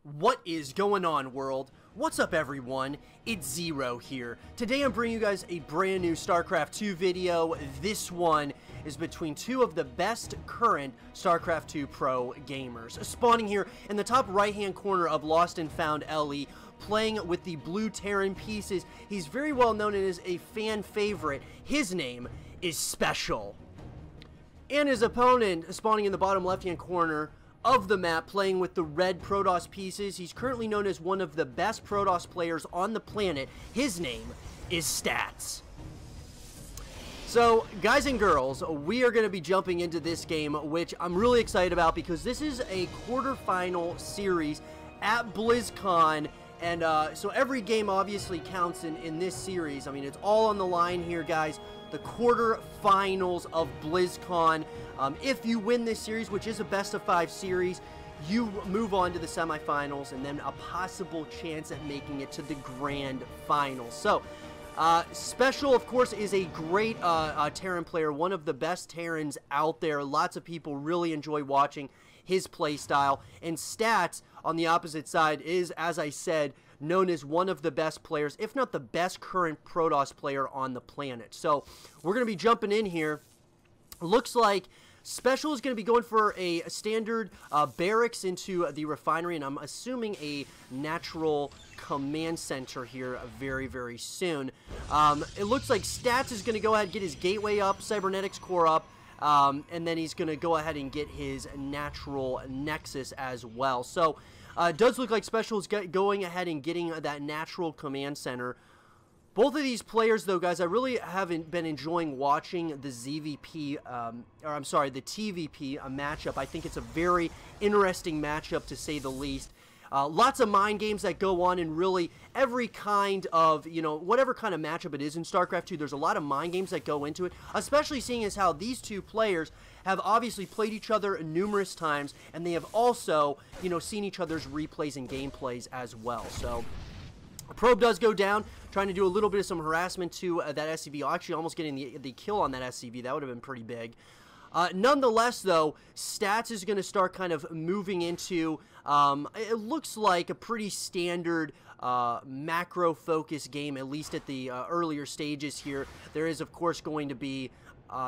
What is going on, world? What's up, everyone? It's Zero here. Today I'm bringing you guys a brand new StarCraft 2 video. This one is between two of the best current StarCraft 2 pro gamers. Spawning here in the top right-hand corner of Lost and Found LE, playing with the blue Terran pieces. He's very well known and is a fan favorite. His name is SpeCial. And his opponent, spawning in the bottom left-hand corner of the map, playing with the red Protoss pieces. He's currently known as one of the best Protoss players on the planet. His name is Stats. So, guys and girls, we are going to be jumping into this game, which I'm really excited about because this is a quarterfinal series at Blizzcon. And so every game obviously counts in this series. I mean, it's all on the line here, guys. The quarterfinals of Blizzcon. If you win this series, which is a best-of-5 series, you move on to the semifinals and then a possible chance at making it to the grand finals. So, SpeCial, of course, is a great Terran player, one of the best Terrans out there. Lots of people really enjoy watching his play style. And Stats, on the opposite side, is, as I said, known as one of the best players, if not the best current Protoss player on the planet. So, we're going to be jumping in here. Looks like SpeCial is going to be going for a standard barracks into the refinery, and I'm assuming a natural command center here very, very soon. It looks like Stats is going to go ahead and get his gateway up, cybernetics core up, and then he's going to go ahead and get his natural nexus as well. So, it does look like SpeCial is going ahead and getting that natural command center. Both of these players, though, guys, I really haven't been enjoying watching the ZVP, or I'm sorry, the TVP matchup. I think it's a very interesting matchup, to say the least. Lots of mind games that go on in really every kind of, whatever kind of matchup it is in StarCraft 2, there's a lot of mind games that go into it, especially seeing as how these two players have obviously played each other numerous times, and they have also, seen each other's replays and gameplays as well. So, a probe does go down, trying to do a little bit of some harassment to that SCV, actually almost getting the kill on that SCV. That would have been pretty big. Nonetheless, though, Stats is going to start kind of moving into, it looks like a pretty standard macro-focused game, at least at the earlier stages here. There is, of course, going to be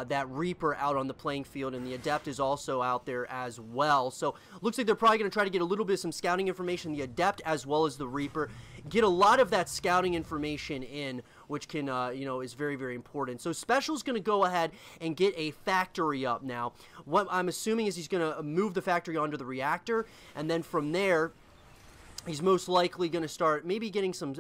that Reaper out on the playing field, and the Adept is also out there as well. So, looks like they're probably going to try to get a little bit of some scouting information, the Adept as well as the Reaper. Get a lot of that scouting information in, which can, is very, very important. So, SpeCial's going to go ahead and get a factory up now. What I'm assuming is he's going to move the factory onto the reactor, and then from there, he's most likely going to start maybe getting some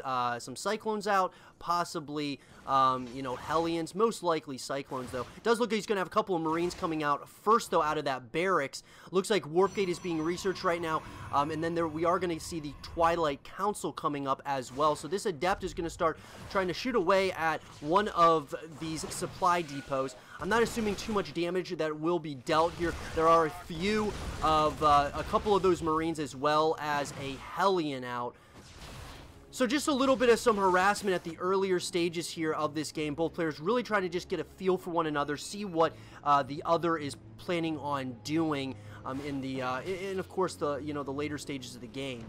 Cyclones out, possibly, Hellions, most likely Cyclones, though. It does look like he's going to have a couple of Marines coming out first, though, out of that barracks. Looks like Warp Gate is being researched right now, and then we are going to see the Twilight Council coming up as well. So this Adept is going to start trying to shoot away at one of these supply depots. I'm not assuming too much damage that will be dealt here. There are a few of, a couple of those Marines as well as a Hellion out. So just a little bit of some harassment at the earlier stages here of this game. Both players really trying to just get a feel for one another, see what the other is planning on doing in of course the the later stages of the game.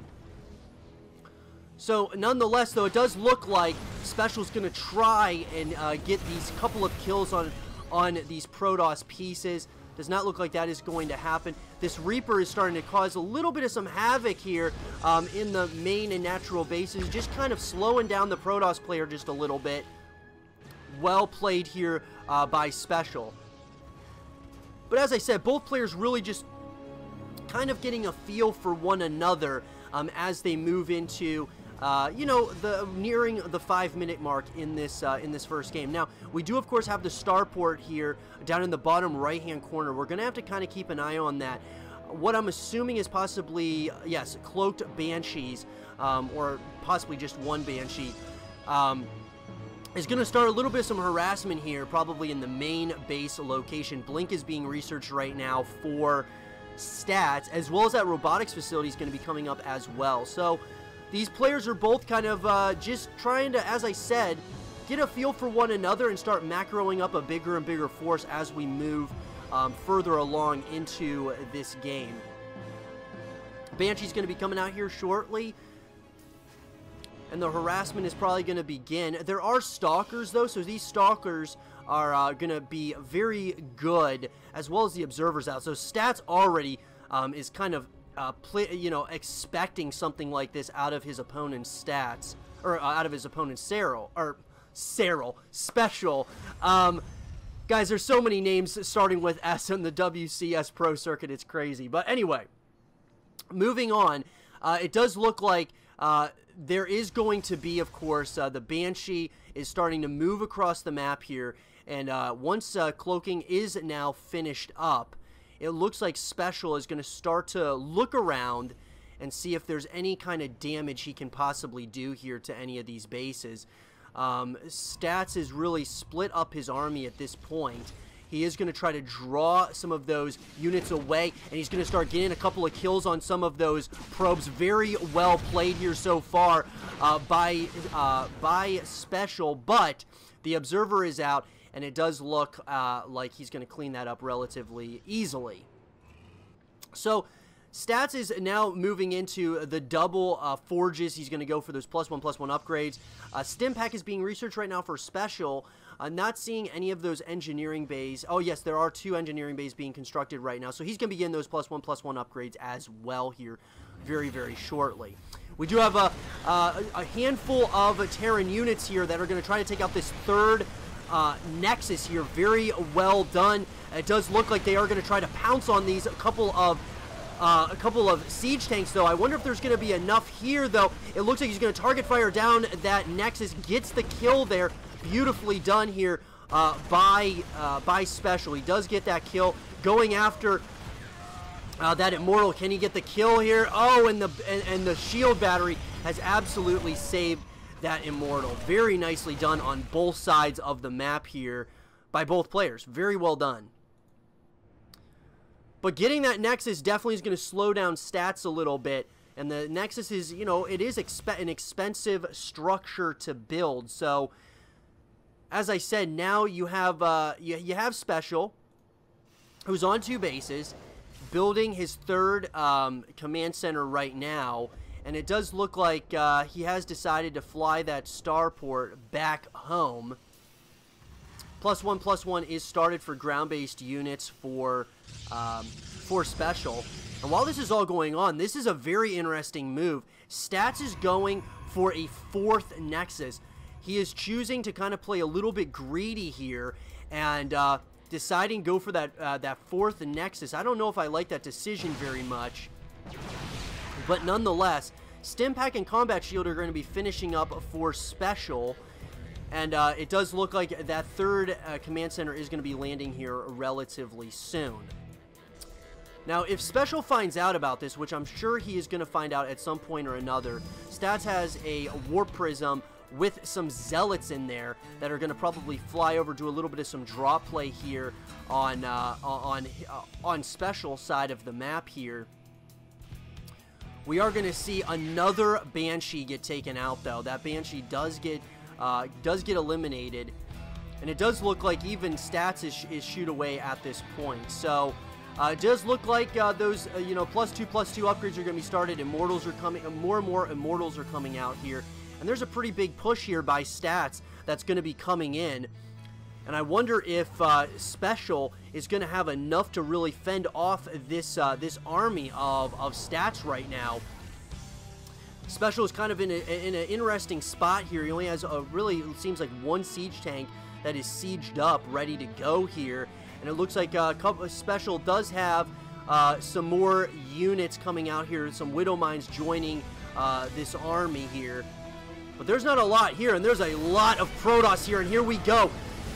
So nonetheless, though, it does look like SpeCial's going to try and get these couple of kills on these Protoss pieces. Does not look like that is going to happen. This Reaper is starting to cause a little bit of some havoc here in the main and natural bases, just kind of slowing down the Protoss player just a little bit. Well played here by SpeCial. But as I said, both players really just kind of getting a feel for one another as they move into nearing the 5-minute mark in this first game. Now, we do of course have the starport here down in the bottom right-hand corner. We're gonna have to kind of keep an eye on that. What I'm assuming is possibly, yes, cloaked banshees, or possibly just one banshee, is going to start a little bit of some harassment here, probably in the main base location. Blink is being researched right now for Stats, as well as that robotics facility is going to be coming up as well. So these players are both kind of just trying to, as I said, get a feel for one another and start macroing up a bigger and bigger force as we move further along into this game. Banshee's going to be coming out here shortly, and the harassment is probably going to begin. There are stalkers, though, so these stalkers are going to be very good, as well as the observers out. So Stats already is kind of, expecting something like this out of his opponent's stats, or out of his opponent's SpeCial. Guys, there's so many names starting with S in the WCS Pro Circuit, it's crazy. But anyway, moving on, it does look like there is going to be, of course, the Banshee is starting to move across the map here, and once cloaking is now finished up, it looks like SpeCial is going to start to look around and see if there's any kind of damage he can possibly do here to any of these bases. Stats is really split up his army at this point. He is going to try to draw some of those units away, and he's going to start getting a couple of kills on some of those probes. Very well played here so far by SpeCial, but the observer is out, and it does look like he's going to clean that up relatively easily. So Stats is now moving into the double forges. He's going to go for those +1/+1 upgrades. Stim pack is being researched right now for SpeCial. Not seeing any of those engineering bays. Oh, yes, there are 2 engineering bays being constructed right now. So he's going to begin those +1/+1 upgrades as well here very, very shortly. We do have a handful of Terran units here that are going to try to take out this third Nexus here. Very well done. It does look like they are going to try to pounce on these. A couple of siege tanks, though. I wonder if there's going to be enough here, though. It looks like he's going to target fire down that Nexus. Gets the kill there. Beautifully done here by SpeCial. He does get that kill. Going after that Immortal. Can he get the kill here? Oh, and the shield battery has absolutely saved that Immortal. Very nicely done on both sides of the map here by both players. Very well done. But getting that Nexus definitely is going to slow down Stats a little bit. And the Nexus is, it is an expensive structure to build. So, as I said, now you have SpeCial, who's on 2 bases, building his third command center right now. And it does look like he has decided to fly that starport back home. +1/+1 is started for ground-based units for SpeCial. And while this is all going on, this is a very interesting move. Stats is going for a 4th Nexus. He is choosing to kind of play a little bit greedy here and deciding to go for that 4th Nexus. I don't know if I like that decision very much. But nonetheless, Stim Pack and Combat Shield are going to be finishing up for SpeCial. And it does look like that third command center is going to be landing here relatively soon. Now, if SpeCial finds out about this, which I'm sure he is going to find out at some point or another, Stats has a Warp Prism with some Zealots in there that are going to probably fly over, do a little bit of some draw play here on SpeCial side of the map here. We are going to see another Banshee get taken out, though. That Banshee does get eliminated, and it does look like even Stats is shoot away at this point. So it does look like those +2/+2 upgrades are going to be started. Immortals are coming, more and more Immortals are coming out here, and there's a pretty big push here by Stats that's going to be coming in. And I wonder if SpeCial is going to have enough to really fend off this army of Stats right now. SpeCial is kind of in an interesting spot here. He only has really, it seems like, 1 siege tank that is sieged up, ready to go here. And it looks like SpeCial does have some more units coming out here, some Widow Mines joining this army here. But there's not a lot here, and there's a lot of Protoss here, and here we go.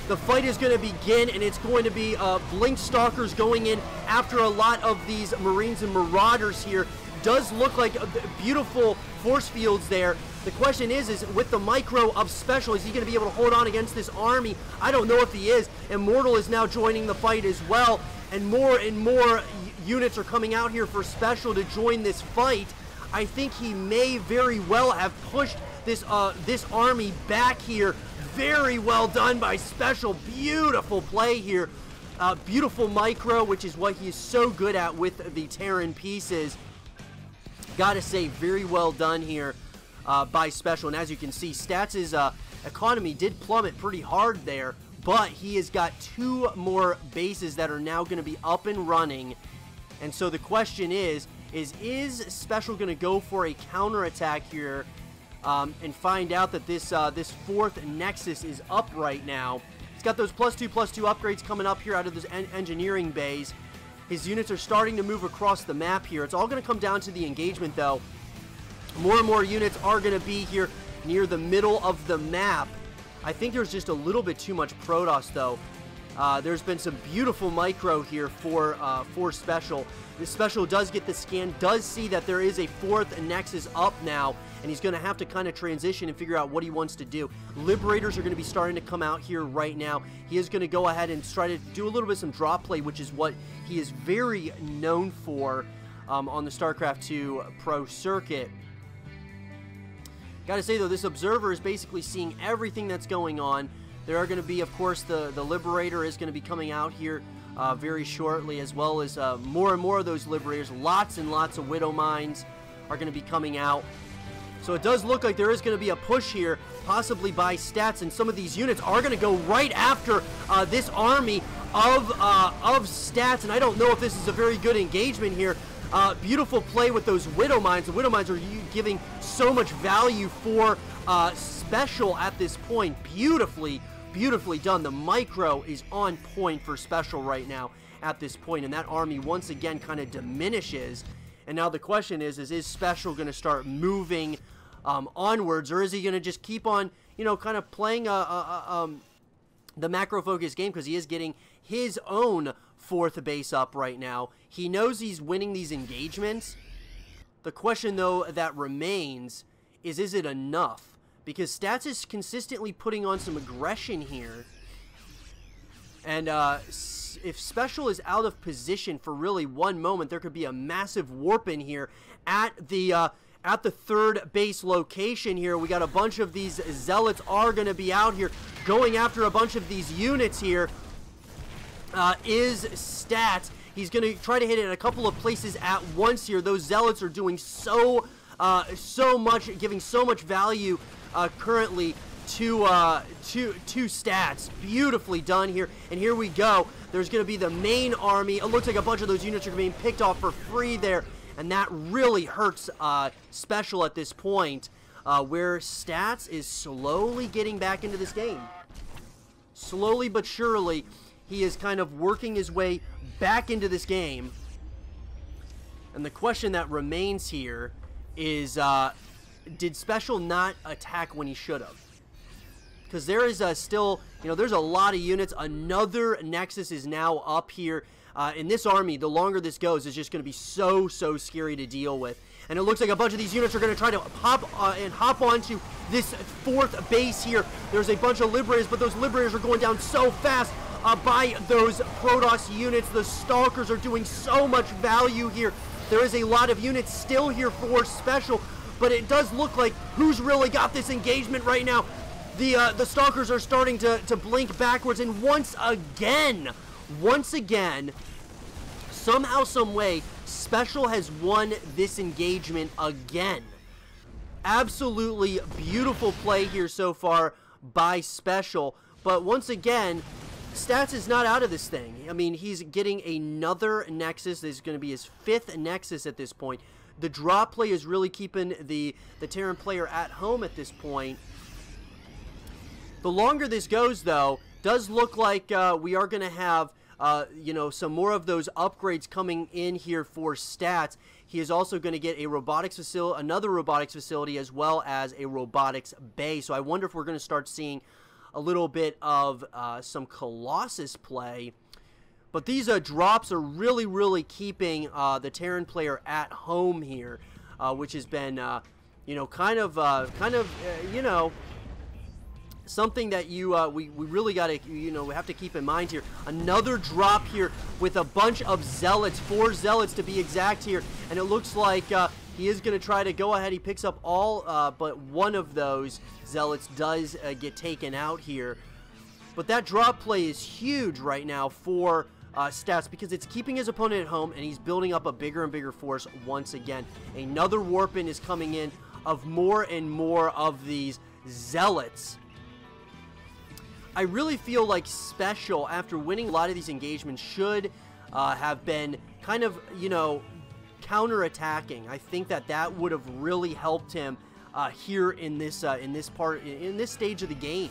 The fight is going to begin, and it's going to be Blink Stalkers going in after a lot of these Marines and Marauders here. Does look like beautiful force fields there. The question is with the micro of SpeCial, is he going to be able to hold on against this army? I don't know if he is. Immortal is now joining the fight as well, and more units are coming out here for SpeCial to join this fight. I think he may very well have pushed this army back here. Very well done by SpeCial. Beautiful play here. Beautiful micro, which is what he is so good at with the Terran pieces. Gotta say, very well done here by SpeCial. And as you can see, Stats' economy did plummet pretty hard there, but he has got 2 more bases that are now going to be up and running. And so the question is SpeCial going to go for a counterattack here and find out that this 4th Nexus is up right now? He's got those +2/+2 upgrades coming up here out of those engineering bays. His units are starting to move across the map here. It's all going to come down to the engagement, though. More and more units are going to be here near the middle of the map. I think there's just a little bit too much Protoss, though. There's been some beautiful micro here for SpeCial. This SpeCial does get the scan, does see that there is a 4th Nexus up now, and he's going to have to kind of transition and figure out what he wants to do. Liberators are going to be starting to come out here right now. He is going to go ahead and try to do a little bit of some drop play, which is what he is very known for on the StarCraft 2 Pro circuit. Gotta say, though, this Observer is basically seeing everything that's going on. There are going to be, of course, the Liberator is going to be coming out here very shortly, as well as more and more of those Liberators. Lots and lots of Widow Mines are going to be coming out. So it does look like there is going to be a push here, possibly by Stats, and some of these units are going to go right after this army of Stats, and I don't know if this is a very good engagement here. Beautiful play with those Widow Mines. The Widow Mines are giving so much value for SpeCial at this point. Beautifully done. The micro is on point for SpeCial right now at this point, and that army once again kind of diminishes. And now the question is SpeCial going to start moving onwards, or is he going to just keep on, you know, kind of playing the macro focus game, because he is getting his own 4th base up right now. He knows he's winning these engagements. The question, though, that remains is it enough? Because Stats is consistently putting on some aggression here. And if SpeCial is out of position for really one moment, there could be a massive warp in here at the 3rd base location here. We got a bunch of these Zealots are going to be out here going after a bunch of these units here. Is Stats. He's going to try to hit it in a couple of places at once here. Those Zealots are doing so much, giving so much value currently to Stats. Beautifully done here. And here we go. There's going to be the main army. It looks like a bunch of those units are being picked off for free there, and that really hurts SpeCial at this point, where Stats is slowly getting back into this game. Slowly but surely, he is kind of working his way back into this game. And the question that remains here is, did SpeCial not attack when he should have? Because there is still, you know, there's a lot of units. Another Nexus is now up here. In this army, the longer this goes, is just going to be so scary to deal with. And it looks like a bunch of these units are going to try to hop onto this 4th base here. There's a bunch of Liberators, but those Liberators are going down so fast by those Protoss units. The Stalkers are doing so much value here. There is a lot of units still here for SpeCial, but it does look like who's really got this engagement right now. The Stalkers are starting to blink backwards, and once again, somehow, some way, SpeCial has won this engagement again. Absolutely beautiful play here so far by SpeCial, but once again, Stats is not out of this thing. I mean, he's getting another Nexus. This is going to be his 5th Nexus at this point. The drop play is really keeping the Terran player at home at this point. The longer this goes, though, does look like we are going to have, you know, some more of those upgrades coming in here for Stats. He is also going to get a robotics facility, another robotics facility, as well as a robotics bay. So I wonder if we're going to start seeing a little bit of some Colossus play. But these drops are really keeping the Terran player at home here, which has been, you know, kind of, you know, something that we really got to, you know, we have to keep in mind here. Another drop here with a bunch of Zealots, 4 Zealots to be exact here, and it looks like he is going to try to go ahead. He picks up all but one of those Zealots does get taken out here. But that drop play is huge right now for stats, because it's keeping his opponent at home, and he's building up a bigger and bigger force once again. Another warp-in is coming in of more and more of these zealots. I really feel like SpeCial, after winning a lot of these engagements, should have been kind of, you know, counter-attacking. I think that that would have really helped him here in this stage of the game.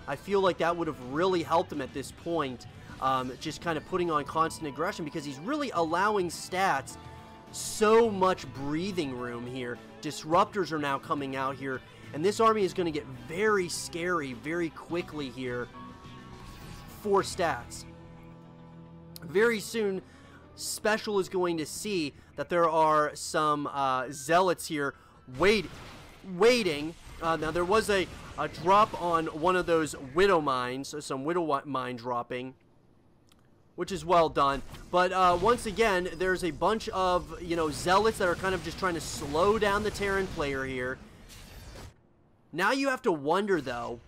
I feel like that would have really helped him at this point, just kind of putting on constant aggression, because he's really allowing stats so much breathing room here. Disruptors are now coming out here, and this army is going to get very scary very quickly here for stats. Very soon, SpeCial is going to see that there are some zealots here waiting. Now, there was a drop on one of those Widow Mines, so some Widow Mine dropping, which is well done. But once again, there's a bunch of, you know, zealots that are kind of just trying to slow down the Terran player here. Now you have to wonder, though,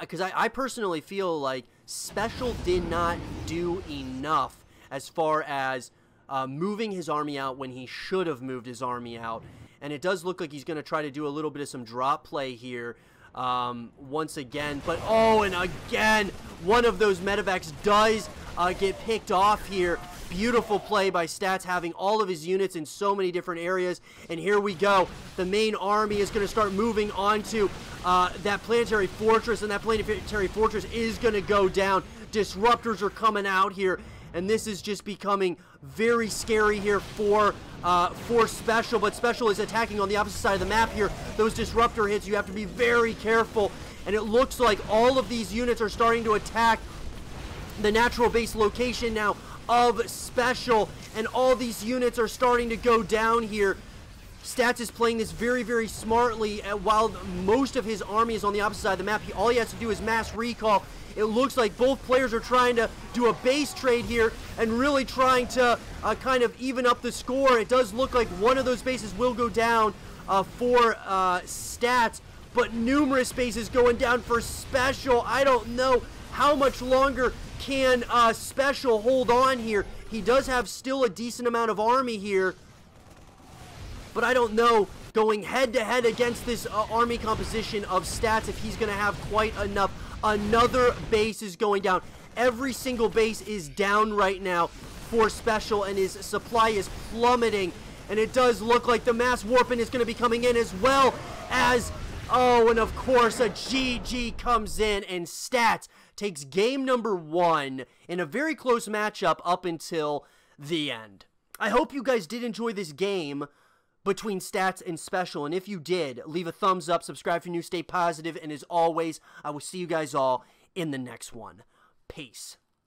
because I personally feel like SpeCial did not do enough as far as moving his army out when he should have moved his army out. And it does look like he's going to try to do a little bit of some drop play here once again. But, oh, and again, one of those medevacs does get picked off here. Beautiful play by Stats, having all of his units in so many different areas. And here we go. The main army is going to start moving onto that planetary fortress, and that planetary fortress is going to go down. Disruptors are coming out here, and this is just becoming very scary here for SpeCial. But SpeCial is attacking on the opposite side of the map here. Those disruptor hits, you have to be very careful. And it looks like all of these units are starting to attack the natural base location now of SpeCial, and all these units are starting to go down here. Stats is playing this very, very smartly, while most of his army is on the opposite side of the map. All he has to do is mass recall. It looks like both players are trying to do a base trade here and really trying to kind of even up the score. It does look like one of those bases will go down for Stats, but numerous bases going down for SpeCial. I don't know how much longer can SpeCial hold on here. He does have still a decent amount of army here, but I don't know, going head-to-head against this army composition of Stats, if he's going to have quite enough. Another base is going down. Every single base is down right now for SpeCial, and his supply is plummeting. And it does look like the mass warping is going to be coming in, as well as, oh, and of course, a GG comes in, and Stats takes game number 1 in a very close matchup up until the end. I hope you guys did enjoy this game between Stats and SpeCial, and if you did, leave a thumbs up, subscribe if you're new, stay positive, and as always, I will see you guys all in the next one. Peace.